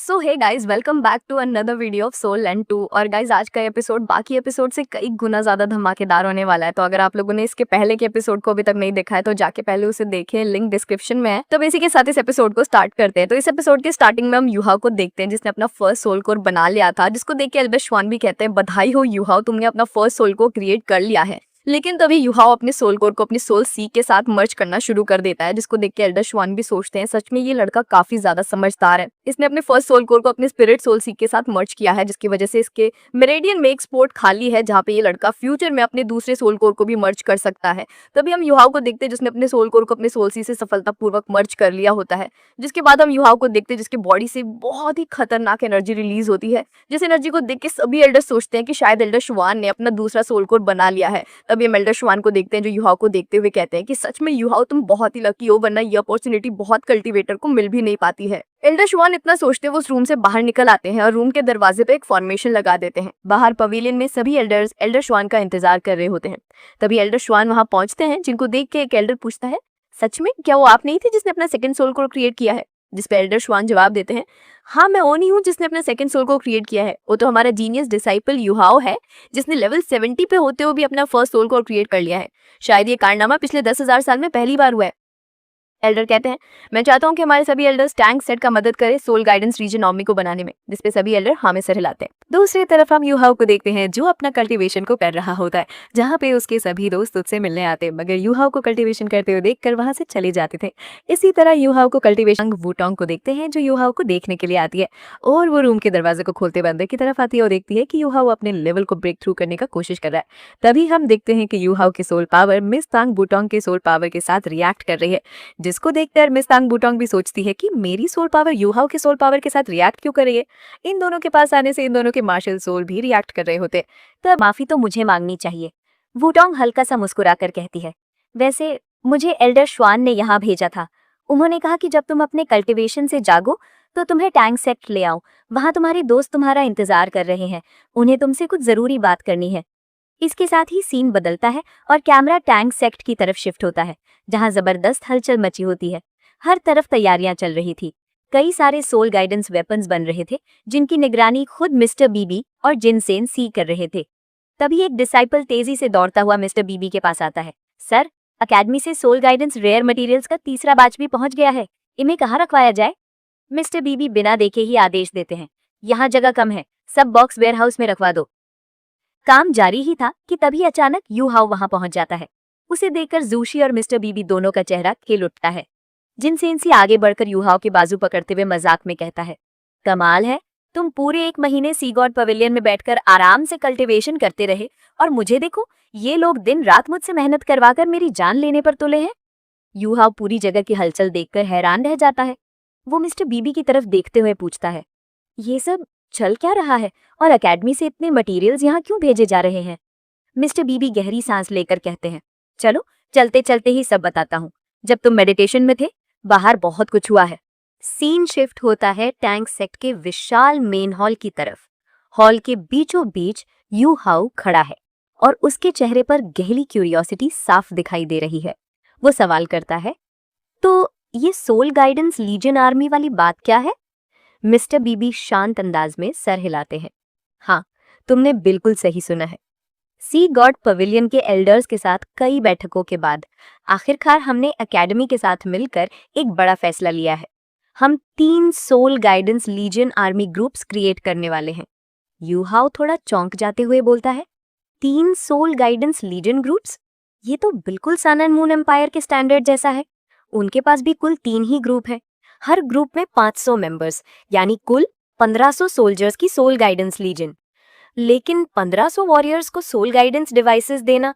So hey guys, welcome back to another video of soul and two. और guys, आज का episode बाकी episode से कई गुना ज्यादा धमाकेदार होने वाला है। तो अगर आप लोगों ने इसके पहले के एपिसोड को अभी तक नहीं देखा है तो जाके पहले उसे देखें, लिंक डिस्क्रिप्शन में है। तो इसी के साथ इस एपिसोड को स्टार्ट करते हैं। तो इस एपिसोड के स्टार्टिंग में हम युहाओ को देखते हैं, जिसने अपना फर्स्ट सोल कोर बना लिया था, जिसको देख के एल्डर श्वान भी कहते हैं बधाई हो युहाओ, तुमने अपना फर्स्ट सोल को क्रिएट कर लिया है। लेकिन तभी युहाओ अपने सोल कोर को अपनी सोल सी के साथ मर्ज करना शुरू कर देता है, जिसको देख के एल्डर श्वान भी सोचते हैं सच में ये लड़का काफी ज्यादा समझदार है। इसने अपने फर्स्ट सोल कोर को अपने स्पिरिट सोल सी के साथ मर्ज किया है, जिसकी वजह से इसके मेरेडियन में एक स्पॉट खाली है जहाँ पे ये लड़का फ्यूचर में अपने दूसरे सोल कोर को भी मर्ज कर सकता है। तभी हम युहाओ को देखते हैं जिसने अपने सोल कोर को अपने सोल सी से सफलतापूर्वक मर्ज कर लिया होता है। जिसके बाद हम युहाओ को देखते हैं जिसके बॉडी से बहुत ही खतरनाक एनर्जी रिलीज होती है, जिस एनर्जी को देख के सभी एल्डर सोचते हैं कि शायद एल्डर श्वान ने अपना दूसरा सोल कोर बना लिया है। तभी हम एल्डर श्वान को देखते हैं जो युहाओ को देखते हुए कहते हैं कि सच में युहाओ तुम बहुत ही लकी हो, वरना ये अपॉर्चुनिटी बहुत कल्टीवेटर को मिल भी नहीं पाती है। एल्डर श्वान इतना सोचते हुए उस रूम से बाहर निकल आते हैं और रूम के दरवाजे पे एक फॉर्मेशन लगा देते हैं। बाहर पवेलियन में सभी एल्डर्स एल्डर श्वान का इंतजार कर रहे होते हैं। तभी एल्डर श्वान वहां पहुंचते हैं, जिनको देख के एक एल्डर पूछता है सच में क्या वो आप नहीं थे जिसने अपना सेकंड सोल को क्रिएट किया है? जिस पे एल्डर श्वान जवाब देते हैं हाँ मैं वो नहीं हूँ जिसने अपना सेकंड सोल को क्रिएट किया है, वो तो हमारा जीनियस डिसाइपल युहाओ है, जिसने लेवल 70 पे होते हुए भी अपना फर्स्ट सोल को क्रिएट कर लिया है। शायद ये कारनामा पिछले 10,000 साल में पहली बार हुआ है। एल्डर कहते हैं मैं चाहता हूं कि हमारे सभी एल्डर्स टैंक सेट का मदद करें सोल गाइडेंस रीजन आर्मी को बनाने में, जिसपे सभी एल्डर हाँ में सर हिलाते हैं। दूसरी तरफ हम युहाओ को देखते हैं जो अपना कल्टीवेशन को कर रहा होता है, जहाँ पे उसके सभी दोस्त उससे मिलने आते हैं, मगर युहाओ को कल्टीवेशन करते हुए देखकर वहां से चले जाते थे। इसी तरह युहाओ को कल्टीवेशन वूटोंग को देखते हैं जो युहाओ को देखने के लिए आती है और वो रूम के दरवाजे को खोलते हुए अंदर की तरफ आती है और देखती है कि युहाओ अपने लेवल को ब्रेक थ्रू करने का कोशिश कर रहा है। तभी हम देखते हैं कि युहाओ की सोल पावर मिस तांग वूटोंग के सोल पावर के साथ रिएक्ट कर रही है, जिसको देखकर मिस तांग वूटोंग भी सोचती है कि मेरी सोल पावर युहाओ के सोल पावर के साथ रिएक्ट क्यों कर रही है। इन दोनों के पास आने से इन दोनों के मार्शल सोल भी रिएक्ट कर रहे होते। तब माफी तो मुझे मांगनी चाहिए, वूटोंग हल्का सा मुस्कुराकर कहती है। वैसे मुझे एल्डर श्वान ने यहाँ भेजा था, उन्होंने कहा कि जब तुम अपने कल्टीवेशन से जागो तो तुम्हें टैंक सेक्ट ले आओ, वहां तुम्हारे दोस्त तुम्हारा इंतजार कर रहे हैं, उन्हें तुमसे कुछ जरूरी बात करनी है। इसके साथ ही सीन बदलता है और कैमरा टैंक सेक्ट की तरफ शिफ्ट होता है, जहां जबरदस्त हलचल मची होती है। हर तरफ तैयारियां चल रही थी, कई सारे सोल गाइडेंस वेपन्स बन रहे थे, जिनकी निगरानी खुद मिस्टर बीबी और जिनसेन सी कर रहे थे। तभी एक डिसाइपल तेजी से दौड़ता हुआ मिस्टर बीबी के पास आता है। सर, अकेडमी से सोल गाइडेंस रेयर मटेरियल्स का तीसरा बैच भी पहुंच गया है, इन्हें कहाँ रखवाया जाए? मिस्टर बीबी बिना देखे ही आदेश देते हैं, यहाँ जगह कम है, सब बॉक्स वेयरहाउस में रखवा दो। काम जारी ही था कि तभी अचानक युहाओ वहां पहुंच जाता है। उसे देखकर जूशी और मिस्टर बीबी दोनों का चेहरा खिल उठता है। जिनसेनसी आगे बढ़कर युहाओ के बाजू पकड़ते हुए मजाक में कहता है, कमाल है, तुम पूरे 1 महीने सी गॉड पवेलियन में बैठकर आराम से कल्टीवेशन करते रहे और मुझे देखो, ये लोग दिन रात मुझसे मेहनत करवाकर मेरी जान लेने पर तुले हैं। युहाओ पूरी जगह की हलचल देखकर हैरान रह जाता है। वो मिस्टर बीबी की तरफ देखते हुए पूछता है, ये सब चल क्या रहा है और अकेडमी से इतने मटेरियल्स यहाँ क्यों भेजे जा रहे हैं? मिस्टर बीबी गहरी सांस लेकर कहते हैं, चलो चलते चलते ही सब बताता हूँ। जब तुम मेडिटेशन में थे, बाहर बहुत कुछ हुआ है। सीन शिफ्ट होता है टैंक सेक्ट के विशाल मेन हॉल की तरफ। हॉल के बीचों बीच युहाओ खड़ा है और उसके चेहरे पर गहरी क्यूरियोसिटी साफ दिखाई दे रही है। वो सवाल करता है, तो ये सोल गाइडेंस लीजन आर्मी वाली बात क्या है? मिस्टर बीबी शांत अंदाज में सर हिलाते हैं। हाँ, तुमने बिल्कुल सही सुना है। सी गॉड पवेलियन के एल्डर्स के साथ कई बैठकों के बाद आखिरकार हमने एकेडमी के साथ मिलकर एक बड़ा फैसला लिया है। हम 3 soul guidance legion army groups create करने वाले हैं। युहाओ थोड़ा चौंक जाते हुए बोलता है, 3 सोल गाइडेंस लीजन ग्रुप्स? ये तो बिल्कुल सन एंड मून एम्पायर के स्टैंडर्ड जैसा है। उनके पास भी कुल 3 ही ग्रुप है, हर ग्रुप में 500 मेंबर्स, यानी कुल 1500 सोल्जर्स की सोल गाइडेंस लीजन। लेकिन 1500 वॉरियर्स को सोल गाइडेंस डिवाइसेस देना,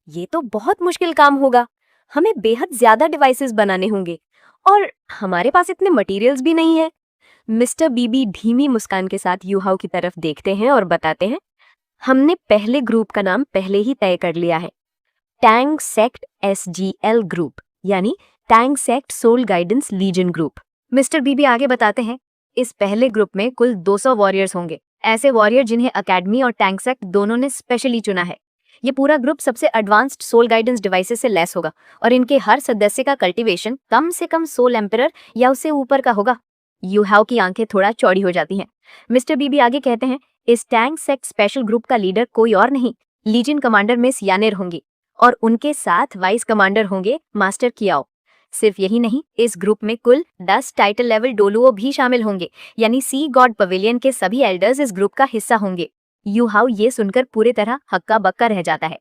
ये तो बहुत मुश्किल काम होगा। हमें बेहद ज्यादा डिवाइसेस बनाने होंगे और हमारे पास इतने मटेरियल्स भी नहीं है। मिस्टर बीबी धीमी मुस्कान के साथ युहाओ की तरफ देखते हैं और बताते हैं, हमने पहले ग्रुप का नाम पहले ही तय कर लिया है, टैंक सेक्ट SGL ग्रुप, यानी tank sect soul guidance legion group. Mister बीबी आगे बताते हैं, इस पहले ग्रुप में कुल 200 वॉरियर्स होंगे, ऐसे वॉरियर जिन्हें अकेडमी और टैंक सेक्ट दोनों ने स्पेशली चुना है। ये पूरा ग्रुप सबसे एडवांस्ड सोल गाइडेंस डिवाइसेस से लैस होगा और इनके हर सदस्य का कल्टीवेशन कम से कम सोल एम्परर या उससे ऊपर का होगा। यू हाउ की आंखें थोड़ा चौड़ी हो जाती हैं। मिस्टर बीबी आगे कहते हैं, इस टैंक सेक्ट स्पेशल ग्रुप का लीडर कोई और नहीं, लीजन कमांडर मिस यानेर होंगी और उनके साथ वाइस कमांडर होंगे मास्टर कियाओ। सिर्फ यही नहीं, इस ग्रुप में कुल 10 टाइटल लेवल डोलुओ भी शामिल होंगे, यानी सी गॉड पवेलियन के सभी एल्डर्स इस ग्रुप का हिस्सा होंगे। यू हाउ ये सुनकर पूरी तरह हक्का बक्का रह जाता है।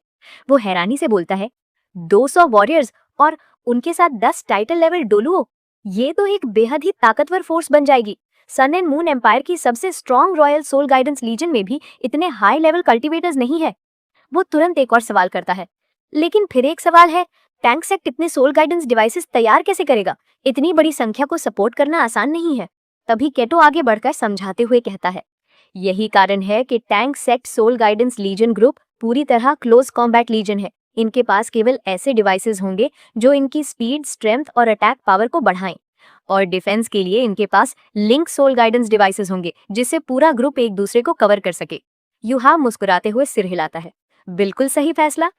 वो हैरानी से बोलता है, 200 वॉरियर्स और उनके साथ 10 टाइटल लेवल डोलुओ, ये तो एक बेहद ही ताकतवर फोर्स बन जाएगी। सन एंड मून एम्पायर की सबसे strong royal soul guidance legion में भी इतने हाई लेवल कल्टीवेटर्स नहीं है। वो तुरंत एक और सवाल करता है, लेकिन फिर एक सवाल है, टैंक सेक्ट इतने सोल गाइडेंस डिवाइसेस तैयार कैसे करेगा? इतनी बड़ी संख्या को सपोर्ट करना आसान नहीं है। तभी केटो आगे बढ़कर समझाते हुए कहता है, यही कारण है कि tank sect soul guidance legion group पूरी तरह क्लोज कॉम्बैट लीजन है। इनके पास केवल ऐसे डिवाइसेस होंगे जो इनकी स्पीड, स्ट्रेंथ और अटैक पावर को बढ़ाएं, और डिफेंस के लिए इनके पास लिंक सोल गाइडेंस डिवाइसेस होंगे जिससे पूरा ग्रुप एक दूसरे को कवर कर सके। यूहा मुस्कुराते हुए सिर हिलाता है, बिल्कुल सही फैसला।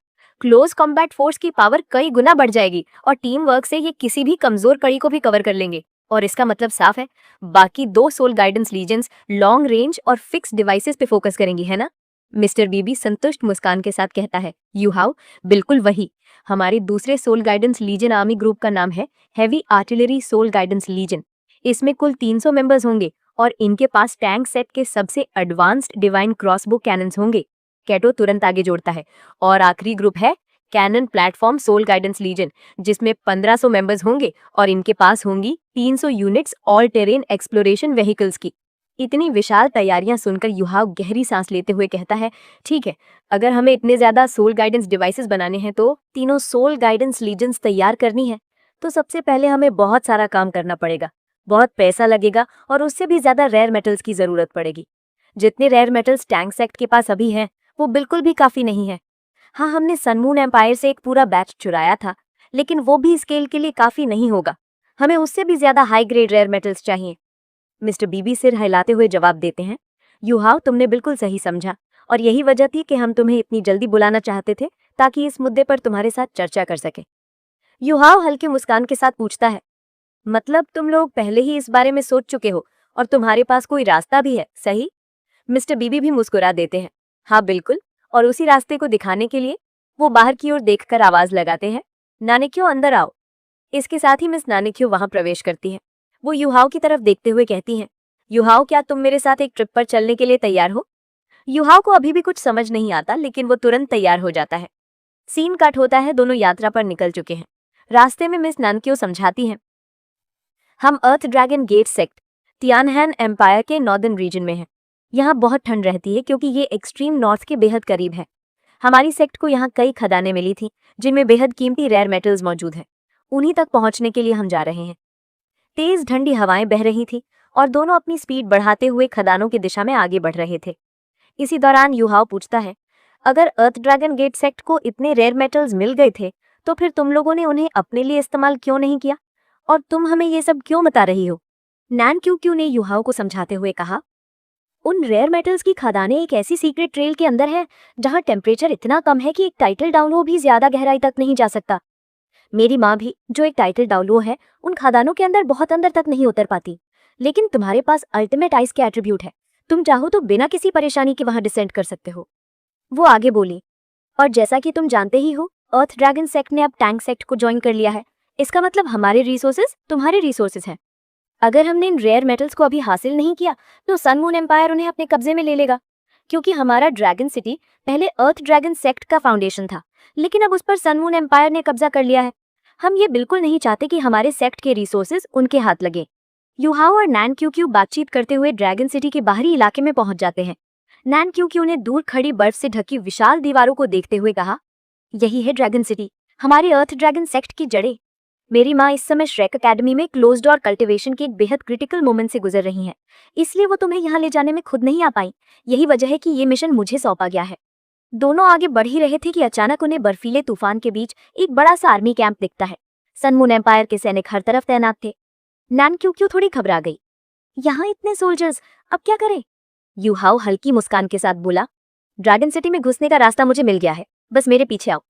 क्लोज कॉम्बैट फोर्स की पावर कई गुना बढ़ जाएगी और टीम वर्क से ये किसी भी कमजोर कड़ी को भी कवर कर लेंगे। और इसका मतलब साफ है, बाकी 2 सोल गाइडेंस लीजेंस लॉन्ग रेंज और फिक्स डिवाइसेस पे फोकस करेंगी, है ना? मिस्टर बीबी संतुष्ट मुस्कान के साथ कहता है, यू हाउ बिल्कुल वही। हमारे दूसरे soul guidance legion army group का नाम है heavy artillery soul guidance legion. इसमें कुल 300 मेंबर्स होंगे और इनके पास टैंक सेट के सबसे एडवांस्ड डिवाइन क्रॉसबो कैनन्स होंगे। कैटो तुरंत आगे जोड़ता है, और आखिरी ग्रुप है cannon platform soul guidance legion, जिसमें 1500 मेंबर्स होंगे और इनके पास होंगी 300 units all terrain exploration vehicles की। इतनी विशाल तैयारियां सुनकर युहाव गहरी सांस लेते हुए कहता है, ठीक है, अगर हमें इतने ज्यादा सोल गाइडेंस डिवाइसेस बनाने हैं तो तीनों सोल गाइडेंस लीजन्स तैयार करनी है, तो सबसे पहले हमें बहुत सारा काम करना पड़ेगा, बहुत पैसा लगेगा और उससे भी ज्यादा रेयर मेटल्स की जरूरत पड़ेगी। जितने रेयर मेटल्स टैंक सेक्ट के पास अभी हैं वो बिल्कुल भी काफी नहीं है। हाँ, हमने सनमून एम्पायर से एक पूरा बैच चुराया था, लेकिन वो भी स्केल के लिए काफी नहीं होगा। हमें उससे भी ज्यादा हाई ग्रेड रेयर मेटल्स चाहिए। मिस्टर बीबी सिर हिलाते हुए जवाब देते हैं, युहाव तुमने बिल्कुल सही समझा, और यही वजह थी कि हम तुम्हें इतनी जल्दी बुलाना चाहते थे ताकि इस मुद्दे पर तुम्हारे साथ चर्चा कर सके। युहाव हल्के मुस्कान के साथ पूछता है, मतलब तुम लोग पहले ही इस बारे में सोच चुके हो और तुम्हारे पास कोई रास्ता भी है, सही? मिस्टर बीबी भी मुस्कुरा देते हैं, हाँ बिल्कुल, और उसी रास्ते को दिखाने के लिए वो बाहर की ओर देखकर आवाज लगाते हैं, नानिक्यो अंदर आओ। इसके साथ ही मिस नानिक्यो वहां प्रवेश करती है। वो युहाव की तरफ देखते हुए कहती हैं, युहाव क्या तुम मेरे साथ एक ट्रिप पर चलने के लिए तैयार हो? युहाव को अभी भी कुछ समझ नहीं आता, लेकिन वो तुरंत तैयार हो जाता है। सीन कट होता है, दोनों यात्रा पर निकल चुके हैं। रास्ते में मिस नानिक्यो समझाती हैं, हम अर्थ ड्रैगन गेट सेक्ट तियानहैन एम्पायर के नॉर्दर्न रीजन में हैं। यहाँ बहुत ठंड रहती है क्योंकि ये एक्सट्रीम नॉर्थ के बेहद करीब है। हमारी सेक्ट को यहाँ कई खदानें मिली थी जिनमें बेहद कीमती रेयर मेटल्स मौजूद हैं। उन्हीं तक पहुंचने के लिए हम जा रहे हैं। तेज ठंडी हवाएं बह रही थी और दोनों अपनी स्पीड बढ़ाते हुए खदानों की दिशा में आगे बढ़ रहे थे। इसी दौरान युहाव पूछता है, अगर अर्थ ड्रैगन गेट सेक्ट को इतने रेयर मेटल्स मिल गए थे तो फिर तुम लोगों ने उन्हें अपने लिए इस्तेमाल क्यों नहीं किया, और तुम हमें ये सब क्यों बता रही हो? नैन क्यू ने युहाव को समझाते हुए कहा, उन रेयर मेटल्स की खदानें एक ऐसी सीक्रेट ट्रेल के अंदर है जहां टेम्परेचर इतना कम है कि एक टाइटल डाउनलो भी ज्यादा गहराई तक नहीं जा सकता। मेरी माँ भी, जो एक टाइटल डाउनलो है, उन खदानों के अंदर बहुत अंदर तक नहीं उतर पाती। लेकिन तुम्हारे पास अल्टीमेट आइस के एट्रीब्यूट है, तुम चाहो तो बिना किसी परेशानी के वहां डिसेंड कर सकते हो। वो आगे बोली, और जैसा कि तुम जानते ही हो, अर्थ ड्रैगन सेक्ट ने अब टैंक सेक्ट को ज्वाइन कर लिया है। इसका मतलब हमारे रिसोर्सेज तुम्हारे रिसोर्सेज हैं। अगर हमने इन रेयर मेटल्स को अभी हासिल नहीं किया तो सन मून एम्पायर उन्हें अपने कब्जे में ले लेगा, क्योंकि हमारा ड्रैगन सिटी पहले अर्थ ड्रैगन सेक्ट का फाउंडेशन था, लेकिन अब उस पर सन मून एम्पायर ने कब्जा कर लिया है। हम ये बिल्कुल नहीं चाहते कि हमारे सेक्ट के रिसोर्सेज उनके हाथ लगे। युहाव और नैन क्यू बातचीत करते हुए ड्रैगन सिटी के बाहरी इलाके में पहुंच जाते हैं। नैन क्यू ने दूर खड़ी बर्फ से ढकी विशाल दीवारों को देखते हुए कहा, यही है ड्रैगन सिटी, हमारे अर्थ ड्रैगन सेक्ट की जड़ें। मेरी माँ इस समय श्रेक एकेडमी में क्लोज्ड डोर कल्टीवेशन के एक बेहद क्रिटिकल मोमेंट से गुजर रही हैं, इसलिए वो तुम्हें यहाँ ले जाने में खुद नहीं आ पाई। यही वजह है कि ये मिशन मुझे सौंपा गया है। दोनों आगे बढ़ ही रहे थे कि अचानक उन्हें बर्फीले तूफान के बीच एक बड़ा सा आर्मी कैंप दिखता है। सन मून एम्पायर के सैनिक हर तरफ तैनात थे। नैन क्यू थोड़ी घबरा गई, यहाँ इतने सोल्जर्स, अब क्या करें? युहाव हल्की मुस्कान के साथ बोला, ड्रैगन सिटी में घुसने का रास्ता मुझे मिल गया है, बस मेरे पीछे आओ।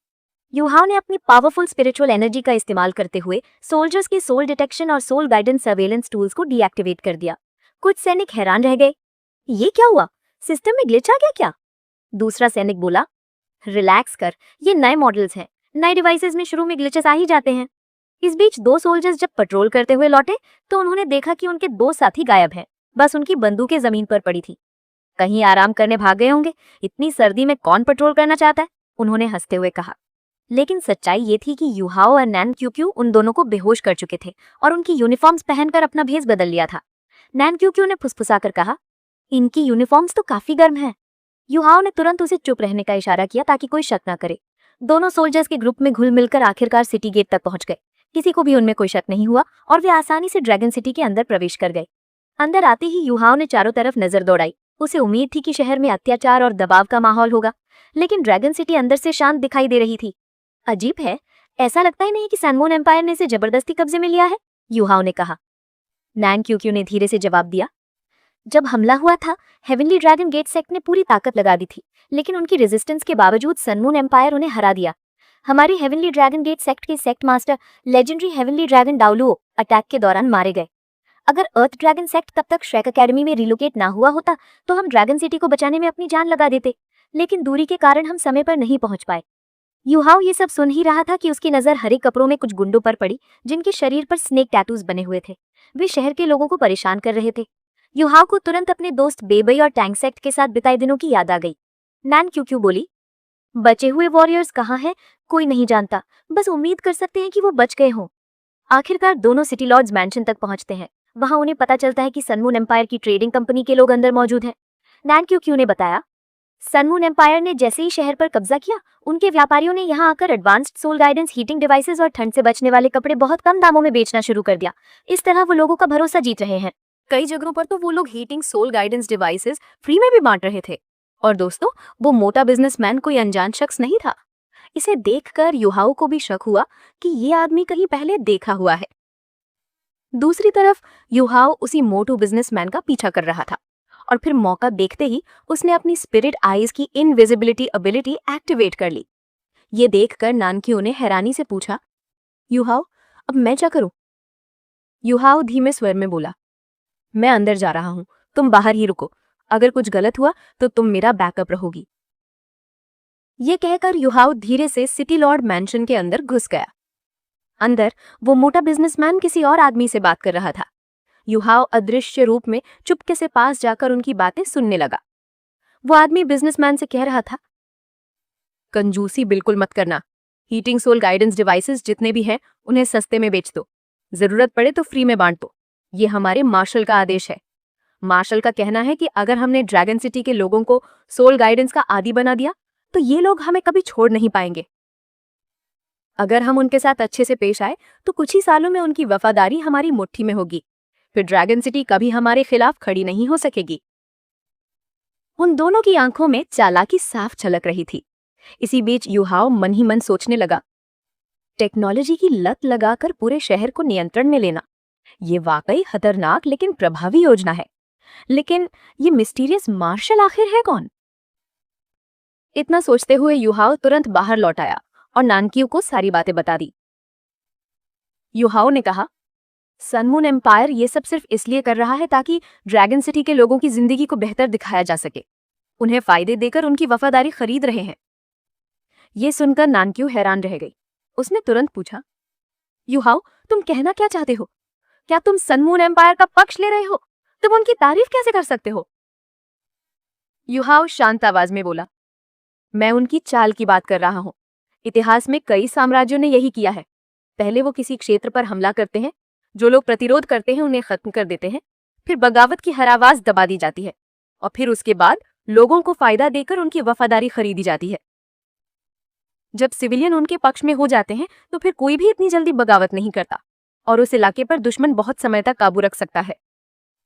युहाओ ने अपनी पावरफुल स्पिरिचुअल एनर्जी का इस्तेमाल करते हुए सोल्जर्स के सोल डिटेक्शन और सोल गाइडेंस सर्वेलेंस टूल्स को डीएक्टिवेट कर दिया। कुछ सैनिक हैरान रह गए, ये क्या हुआ, सिस्टम में ग्लिच आ गया क्या? दूसरा सैनिक बोला, रिलैक्स कर, ये नए मॉडल्स हैं, नए डिवाइसेस में शुरू में ग्लिचेस आ ही जाते हैं। इस बीच दो सोल्जर्स जब पेट्रोल करते हुए लौटे तो उन्होंने देखा कि उनके दो साथी गायब हैं, बस उनकी बंदूकें जमीन पर पड़ी थी। कहीं आराम करने भाग गए होंगे, इतनी सर्दी में कौन पेट्रोल करना चाहता है, उन्होंने हंसते हुए कहा। लेकिन सच्चाई ये थी कि युहाओ और नैन क्यूक्यू उन दोनों को बेहोश कर चुके थे और उनकी यूनिफॉर्म्स पहनकर अपना भेष बदल लिया था। नैन क्यूक्यू ने फुसफुसाकर कहा, इनकी यूनिफॉर्म्स तो काफी गर्म हैं। युहाओ ने तुरंत उसे चुप रहने का इशारा किया ताकि कोई शक न करे। दोनों सोल्जर्स के ग्रुप में घुल मिलकर आखिरकार सिटी गेट तक पहुंच गए। किसी को भी उनमें कोई शक नहीं हुआ और वे आसानी से ड्रैगन सिटी के अंदर प्रवेश कर गए। अंदर आते ही युहाओ ने चारों तरफ नजर दौड़ाई। उसे उम्मीद थी कि शहर में अत्याचार और दबाव का माहौल होगा, लेकिन ड्रैगन सिटी अंदर से शांत दिखाई दे रही थी। अजीब है, ऐसा लगता ही नहीं कि सनमून एम्पायर ने इसे जबरदस्ती कब्जे में लिया है, युहाओ ने कहा। नैन क्यूक्यू ने धीरे से जवाब दिया, जब हमला हुआ था हेवनली ड्रैगन गेट सेक्ट ने पूरी ताकत लगा दी थी, लेकिन उनकी रेजिस्टेंस के बावजूद सनमून एम्पायर उन्हें हरा दिया। हमारी हेवनली ड्रैगन गेट सेक्ट के sect master legendary heavenly dragon Douluo attack के दौरान मारे गए। अगर अर्थ ड्रैगन सेक्ट तब तक श्रेक एकेडमी में रिलोकेट ना हुआ होता तो हम ड्रैगन सिटी को बचाने में अपनी जान लगा देते, लेकिन दूरी के कारण हम समय पर नहीं पहुंच पाए। युहाओ ये सब सुन ही रहा था कि उसकी नजर हरे कपड़ों में कुछ गुंडों पर पड़ी जिनके शरीर पर स्नेक टैटूज बने हुए थे। वे शहर के लोगों को परेशान कर रहे थे। युहाओ को तुरंत अपने दोस्त बेबई और टैंक सेक्ट के साथ बिताए दिनों की याद आ गई। नैन क्यूक्यू बोली, बचे हुए वॉरियर्स कहाँ हैं, कोई नहीं जानता, बस उम्मीद कर सकते हैं कि वो बच गए हों। आखिरकार दोनों सिटी लॉर्ड्स मैंशन तक पहुंचते हैं। वहां उन्हें पता चलता है कि सनमून एम्पायर की ट्रेडिंग कंपनी के लोग अंदर मौजूद हैं। नैन क्यूक्यू ने बताया, सनमून एम्पायर ने जैसे ही शहर पर कब्जा किया, उनके व्यापारियों ने यहाँ आकर advanced soul guidance heating devices और ठंड से बचने वाले कपड़े बहुत कम दामों में बेचना शुरू कर दिया। इस तरह वो लोगों का भरोसा जीत रहे हैं। कई जगहों पर तो वो लोग heating soul guidance devices free में भी बांट रहे थे। और दोस्तों, वो मोटा बिजनेसमैन कोई अनजान शख्स नहीं था। इसे देखकर युहाओ को भी शक हुआ कि ये आदमी कहीं पहले देखा हुआ है। दूसरी तरफ युहाओ उसी मोटू बिजनेसमैन का पीछा कर रहा था और फिर मौका देखते ही उसने अपनी स्पिरिट आईज की इनविजिबिलिटी एबिलिटी एक्टिवेट कर ली। ये देखकर नानक्यू ने हैरानी से पूछा, युहाओ, अब मैं क्या करूं? युहाओ धीमे स्वर में बोला, मैं अंदर जा रहा हूं, तुम बाहर ही रुको। अगर कुछ गलत हुआ तो तुम मेरा बैकअप रहोगी। ये कहकर युहाओ धीरे से सिटी लॉर्ड मैंशन के अंदर घुस गया। अंदर वो मोटा बिजनेसमैन किसी और आदमी से बात कर रहा था। युहाओ अदृश्य रूप में चुपके से पास जाकर उनकी बातें सुनने लगा। वो आदमी बिजनेसमैन से कह रहा था, कंजूसी बिल्कुल मत करना। हीटिंग सोल गाइडेंस डिवाइसेस जितने भी हैं उन्हें सस्ते में बेच दो, जरूरत पड़े तो फ्री में बांट दो। ये हमारे मार्शल का आदेश है। मार्शल का कहना है कि अगर हमने ड्रैगन सिटी के लोगों को सोल गाइडेंस का आदी बना दिया तो ये लोग हमें कभी छोड़ नहीं पाएंगे। अगर हम उनके साथ अच्छे से पेश आए तो कुछ ही सालों में उनकी वफादारी हमारी मुट्ठी में होगी। फिर ड्रैगन सिटी कभी हमारे खिलाफ खड़ी नहीं हो सकेगी। उन दोनों की आंखों में चालाकी साफ झलक रही थी। इसी बीच युहाओ मन ही मन सोचने लगा, टेक्नोलॉजी की लत लगाकर पूरे शहर को नियंत्रण में लेना, ये वाकई खतरनाक लेकिन प्रभावी योजना है। लेकिन ये मिस्टीरियस मार्शल आखिर है कौन? इतना सोचते हुए युहाओ तुरंत बाहर लौट आया और नानक्यू को सारी बातें बता दी। युहाओ ने कहा, सनमून एम्पायर ये सब सिर्फ इसलिए कर रहा है ताकि ड्रैगन सिटी के लोगों की जिंदगी को बेहतर दिखाया जा सके। उन्हें फायदे देकर उनकी वफादारी खरीद रहे हैं। ये सुनकर नानक्यू हैरान रह गई। उसने तुरंत पूछा, युहाओ, तुम कहना क्या चाहते हो? क्या तुम सनमून एम्पायर का पक्ष ले रहे हो? तुम उनकी तारीफ कैसे कर सकते हो? युहाओ शांत आवाज में बोला, मैं उनकी चाल की बात कर रहा हूं। इतिहास में कई साम्राज्यों ने यही किया है। पहले वो किसी क्षेत्र पर हमला करते हैं, जो लोग प्रतिरोध करते हैं उन्हें खत्म कर देते हैं, फिर बगावत की हर आवाज दबा दी जाती है और फिर उसके बाद लोगों को फायदा देकर उनकी वफादारी खरीदी जाती है। जब सिविलियन उनके पक्ष में हो जाते हैं तो फिर कोई भी इतनी जल्दी बगावत नहीं करता और उस इलाके पर दुश्मन बहुत समय तक काबू रख सकता है।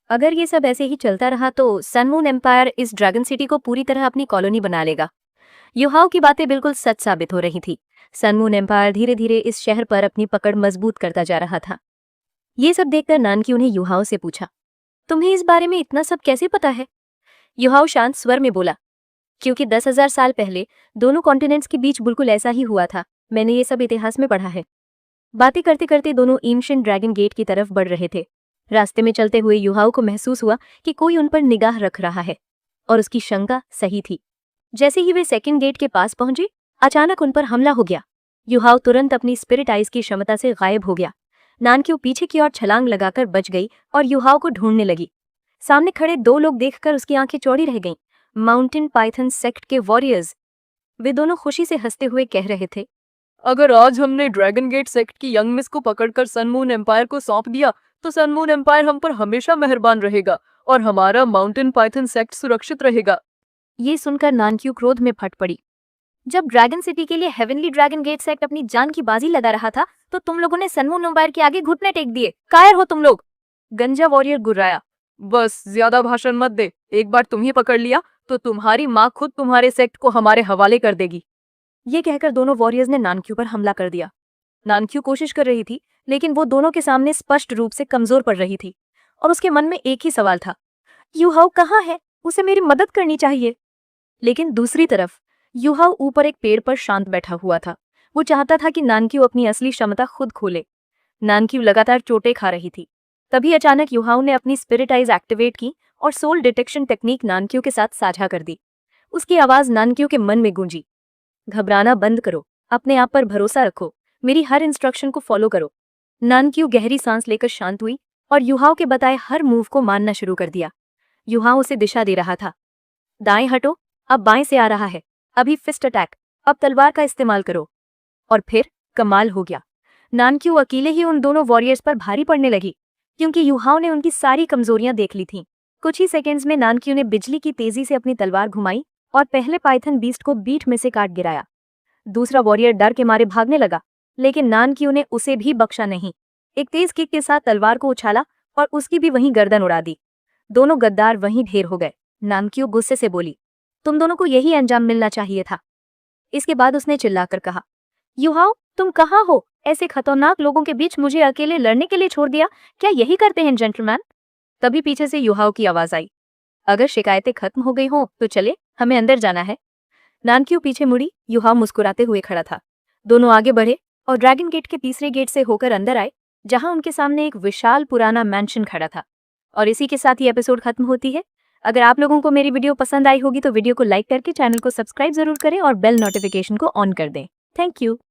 अगर ये सब ऐसे ही चलता रहा तो सनमून एम्पायर इस ड्रैगन सिटी को पूरी तरह अपनी कॉलोनी बना लेगा। युहाओ की बातें बिल्कुल सच साबित हो रही थी। सनमून एम्पायर धीरे धीरे इस शहर पर अपनी पकड़ मजबूत करता जा रहा था। ये सब देखकर नानक्यू ने युहाओ से पूछा, तुम्हें इस बारे में इतना सब कैसे पता है? युहाओ शांत स्वर में बोला, क्योंकि 10,000 साल पहले दोनों कॉन्टिनेंट्स के बीच बिल्कुल ऐसा ही हुआ था। मैंने ये सब इतिहास में पढ़ा है। बातें करते करते दोनों एंशिएंट ड्रैगन गेट की तरफ बढ़ रहे थे। रास्ते में चलते हुए युहाओं को महसूस हुआ कि कोई उन पर निगाह रख रहा है, और उसकी शंका सही थी। जैसे ही वे सेकंड गेट के पास पहुंचे, अचानक उन पर हमला हो गया। युहाओ तुरंत अपनी स्पिरिट आइज की क्षमता से गायब हो गया। नानक्यू पीछे की ओर छलांग लगाकर बच गई और युहाओ को ढूंढने लगी। सामने खड़े दो लोग देखकर उसकी आंखें चौड़ी रह गईं। माउंटेन पाइथन सेक्ट के वॉरियर्स। वे दोनों खुशी से हंसते हुए कह रहे थे, अगर आज हमने ड्रैगन गेट सेक्ट की यंग मिस को पकड़कर सन मून एम्पायर को सौंप दिया तो सन मून एम्पायर हम पर हमेशा मेहरबान रहेगा और हमारा माउंटेन पाइथन सेक्ट सुरक्षित रहेगा। ये सुनकर नानक्यू क्रोध में फट पड़ी। जब ड्रैगन सिटी के लिए हेवनली ड्रैगन गेट सेक्ट अपनी जान की बाजी लगा रहा था, तो तुम लोगों ने सन मून एम्पायर के आगे घुटने टेक दिए। कायर हो तुम लोग। गंजा वॉरियर गुर्राया। बस ज्यादा भाषण मत दे, एक बार तुम्हें पकड़ लिया तो तुम्हारी माँ खुद तुम्हारे सेक्ट को हमारे हवाले कर देगी। ये कहकर दोनों वॉरियर्स ने नानक्यू पर हमला कर दिया। नानक्यू कोशिश कर रही थी, लेकिन वो दोनों के सामने स्पष्ट रूप से कमजोर पड़ रही थी, और उसके मन में एक ही सवाल था, युहाओ कहाँ है? उसे मेरी मदद करनी चाहिए। लेकिन दूसरी तरफ युहाओ ऊपर एक पेड़ पर शांत बैठा हुआ था। वो चाहता था कि नानक्यू अपनी असली क्षमता खुद खोले। नानक्यू लगातार चोटें खा रही थी। तभी अचानक युहाओ ने अपनी स्पिरिट आइज एक्टिवेट की और सोल डिटेक्शन टेक्निक नानक्यू के साथ साझा कर दी। उसकी आवाज नानक्यू के मन में गूंजी, घबराना बंद करो, अपने आप पर भरोसा रखो, मेरी हर इंस्ट्रक्शन को फॉलो करो। नानक्यू गहरी सांस लेकर शांत हुई और युहाओ के बताए हर मूव को मानना शुरू कर दिया। युहाओ उसे दिशा दे रहा था, दाएं हटो, अब बाएं से आ रहा है, अभी फिस्ट अटैक, अब तलवार का इस्तेमाल करो। और फिर कमाल हो गया। नानक्यू अकेले ही उन दोनों वॉरियर्स पर भारी पड़ने लगी, क्योंकि युहाओ ने उनकी सारी कमजोरियां देख ली थीं। कुछ ही सेकेंड्स में नानक्यू ने बिजली की तेजी से अपनी तलवार घुमाई और पहले पाइथन बीस्ट को बीट में से काट गिराया। दूसरा वॉरियर डर के मारे भागने लगा, लेकिन नानक्यू ने उसे भी बख्शा नहीं। एक तेज किक के साथ तलवार को उछाला और उसकी भी वहीं गर्दन उड़ा दी। दोनों गद्दार वहीं ढेर हो गए। नानक्यू गुस्से से बोली, तुम दोनों को यही अंजाम मिलना चाहिए था। इसके बाद उसने चिल्लाकर कहा, युहाओ तुम कहाँ हो? ऐसे खतरनाक लोगों के बीच मुझे अकेले लड़ने के लिए छोड़ दिया? क्या यही करते हैं जेंटलमैन? तभी पीछे से युहाओ की आवाज आई, अगर शिकायतें खत्म हो गई हों तो चले, हमें अंदर जाना है। नानक्यू पीछे मुड़ी। युहाओ मुस्कुराते हुए खड़ा था। दोनों आगे बढ़े और ड्रैगन गेट के तीसरे गेट से होकर अंदर आए, जहां उनके सामने एक विशाल पुराना मैंशन खड़ा था। और इसी के साथ ही एपिसोड खत्म होती है। अगर आप लोगों को मेरी वीडियो पसंद आई होगी तो वीडियो को लाइक करके चैनल को सब्सक्राइब जरूर करें और बेल नोटिफिकेशन को ऑन कर दें। Thank you.